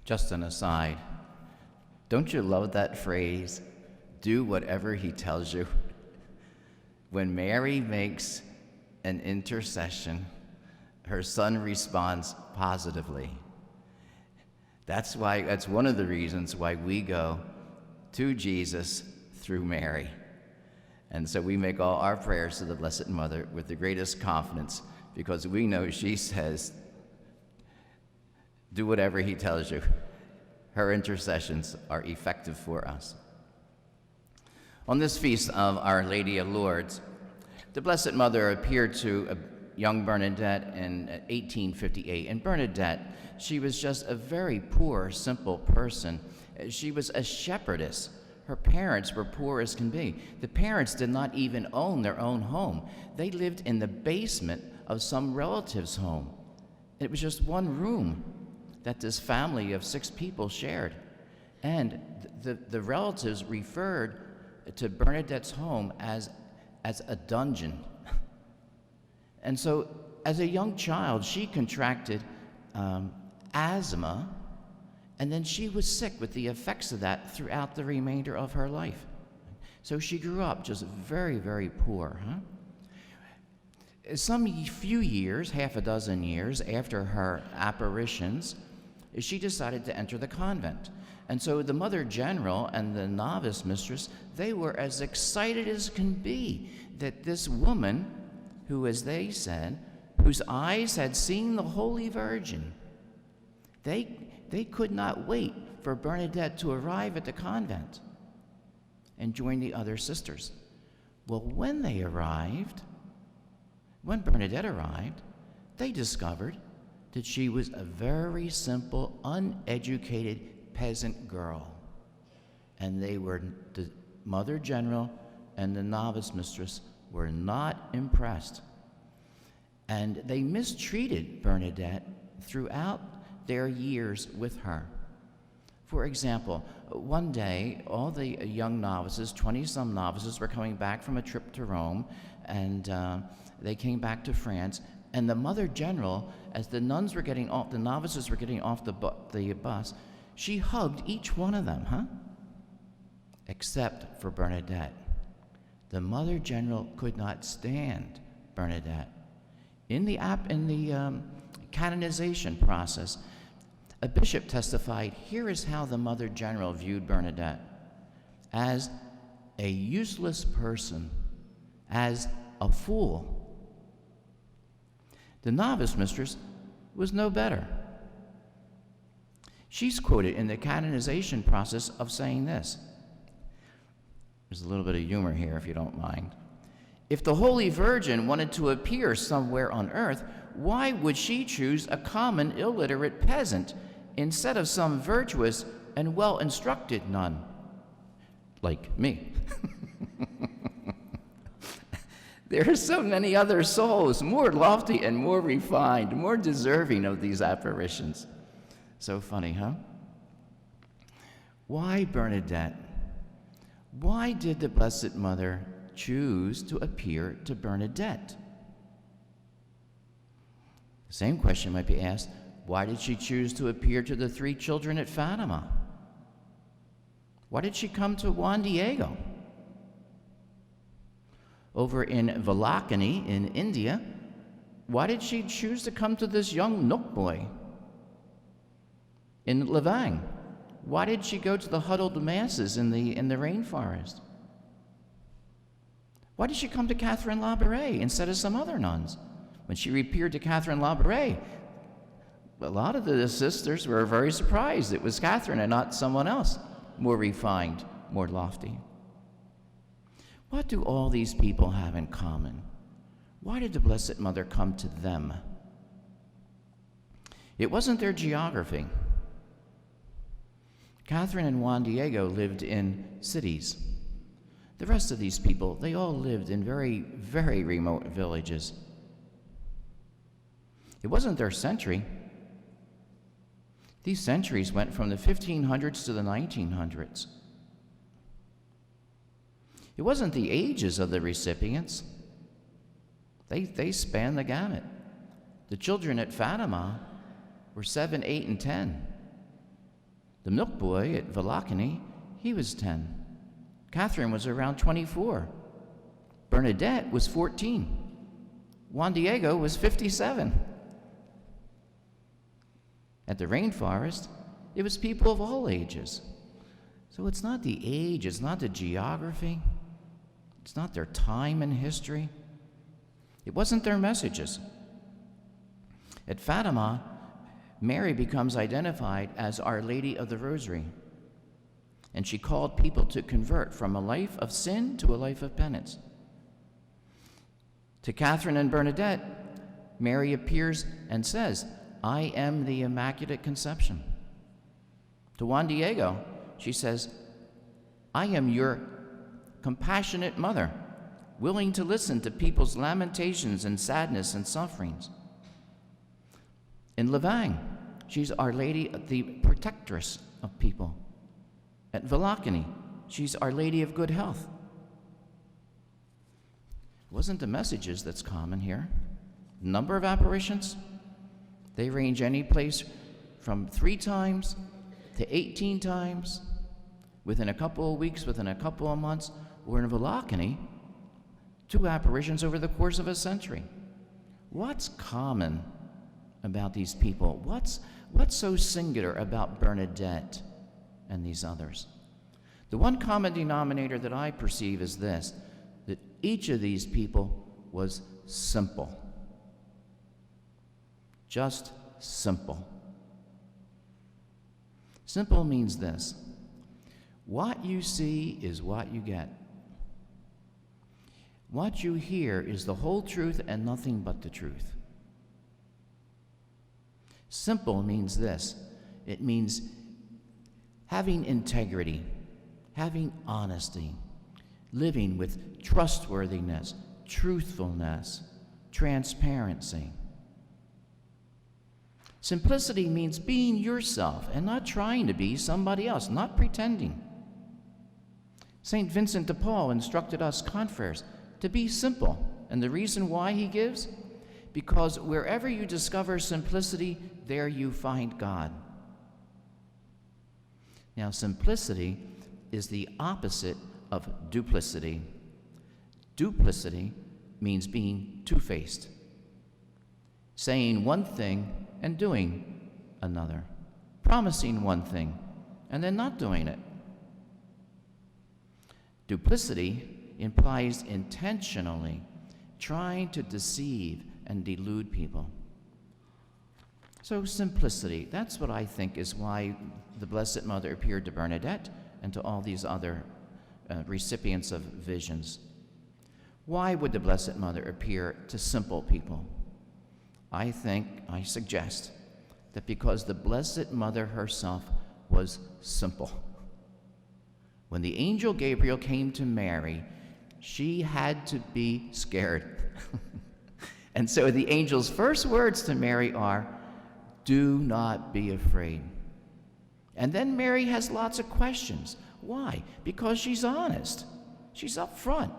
Just an aside, don't you love that phrase, do whatever he tells you? When Mary makes an intercession, her son responds positively. That's one of the reasons why we go to Jesus through Mary. And so we make all our prayers to the Blessed Mother with the greatest confidence, because we know she says, do whatever he tells you. Her intercessions are effective for us. On this feast of Our Lady of Lourdes, the Blessed Mother appeared to young Bernadette in 1858. And Bernadette, she was just a very poor, simple person. She was a shepherdess. Her parents were poor as can be. The parents did not even own their own home. They lived in the basement of some relative's home. It was just one room that this family of 6 people shared. And the relatives referred to Bernadette's home as a dungeon. And so, as a young child, she contracted asthma, and then she was sick with the effects of that throughout the remainder of her life. So she grew up just very, very poor. Some few years, half a dozen years after her apparitions, she decided to enter the convent. And so the Mother General and the novice mistress, they were as excited as can be that this woman, who, as they said, whose eyes had seen the Holy Virgin, they could not wait for Bernadette to arrive at the convent and join the other sisters. Well, when Bernadette arrived, they discovered that she was a very simple, uneducated peasant girl. And the Mother General and the novice mistress were not impressed. And they mistreated Bernadette throughout their years with her. For example, one day, all the young novices, 20-some novices, were coming back from a trip to Rome, and they came back to France. And the Mother General, as the novices were getting off the bus, she hugged each one of them, except for Bernadette. The Mother General could not stand Bernadette. In the canonization process, a bishop testified, here is how the Mother General viewed Bernadette: as a useless person, as a fool. The novice mistress was no better. She's quoted in the canonization process of saying this. There's a little bit of humor here, if you don't mind. If the Holy Virgin wanted to appear somewhere on earth, why would she choose a common illiterate peasant instead of some virtuous and well-instructed nun like me? There are so many other souls, more lofty and more refined, more deserving of these apparitions. So funny, huh? Why Bernadette? Why did the Blessed Mother choose to appear to Bernadette? The same question might be asked, why did she choose to appear to the 3 children at Fatima? Why did she come to Juan Diego? Over in Valakani in India, why did she choose to come to this young Nook boy? In Lavang, why did she go to the huddled masses in the rainforest? Why did she come to Catherine Labouré instead of some other nuns? When she appeared to Catherine Labouré, a lot of the sisters were very surprised it was Catherine and not someone else, more refined, more lofty. What do all these people have in common? Why did the Blessed Mother come to them? It wasn't their geography. Catherine and Juan Diego lived in cities. The rest of these people, they all lived in very, very remote villages. It wasn't their century. These centuries went from the 1500s to the 1900s. It wasn't the ages of the recipients. They spanned the gamut. The children at Fatima were 7, 8, and 10. The milk boy at Valakany, he was 10. Catherine was around 24. Bernadette was 14. Juan Diego was 57. At the rainforest, it was people of all ages. So it's not the age, it's not the geography, it's not their time in history. It wasn't their messages. At Fatima, Mary becomes identified as Our Lady of the Rosary, and she called people to convert from a life of sin to a life of penance. To Catherine and Bernadette, Mary appears and says, I am the Immaculate Conception. To Juan Diego, she says, I am your compassionate mother, willing to listen to people's lamentations and sadness and sufferings. In Lavang, she's Our Lady, the protectress of people. At Valakany, she's Our Lady of Good Health. It wasn't the messages that's common here. Number of apparitions, they range any place from 3 times to 18 times, within a couple of weeks, within a couple of months, or in Valakany, 2 apparitions over the course of a century. What's common about these people? What's so singular about Bernadette and these others? The one common denominator that I perceive is this, that each of these people was simple. Just simple. Simple means this: what you see is what you get. What you hear is the whole truth and nothing but the truth. Simple means this: it means having integrity, having honesty, living with trustworthiness, truthfulness, transparency. Simplicity means being yourself and not trying to be somebody else, not pretending. St. Vincent de Paul instructed us confreres to be simple, and the reason why he gives? Because wherever you discover simplicity, there you find God. Now, simplicity is the opposite of duplicity. Duplicity means being two-faced, saying one thing and doing another, promising one thing and then not doing it. Duplicity implies intentionally trying to deceive and delude people. So simplicity, that's what I think is why the Blessed Mother appeared to Bernadette and to all these other recipients of visions. Why would the Blessed Mother appear to simple people? I suggest that because the Blessed Mother herself was simple. When the angel Gabriel came to Mary, she had to be scared. And so the angel's first words to Mary are, "Do not be afraid." And then Mary has lots of questions. Why? Because she's honest. She's upfront.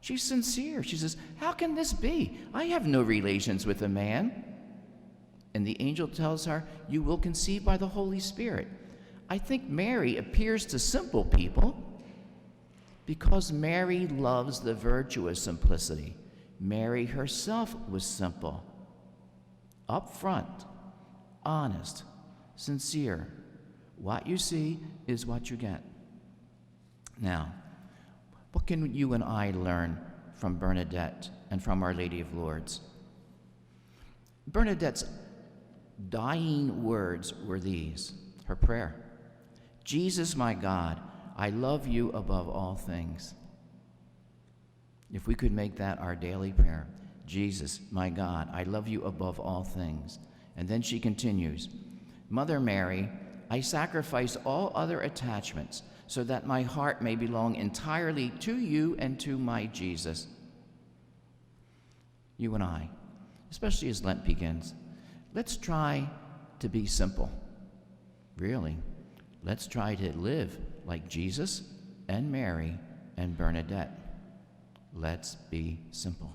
She's sincere. She says, "How can this be? I have no relations with a man." And the angel tells her, "You will conceive by the Holy Spirit." I think Mary appears to simple people because Mary loves the virtue of simplicity. Mary herself was simple, upfront, honest, sincere. What you see is what you get. Now, what can you and I learn from Bernadette and from Our Lady of Lourdes? Bernadette's dying words were these, her prayer: "Jesus, my God, I love you above all things." If we could make that our daily prayer, "Jesus, my God, I love you above all things." And then she continues, "Mother Mary, I sacrifice all other attachments so that my heart may belong entirely to you and to my Jesus." You and I, especially as Lent begins, let's try to be simple. Really, let's try to live like Jesus and Mary and Bernadette. Let's be simple.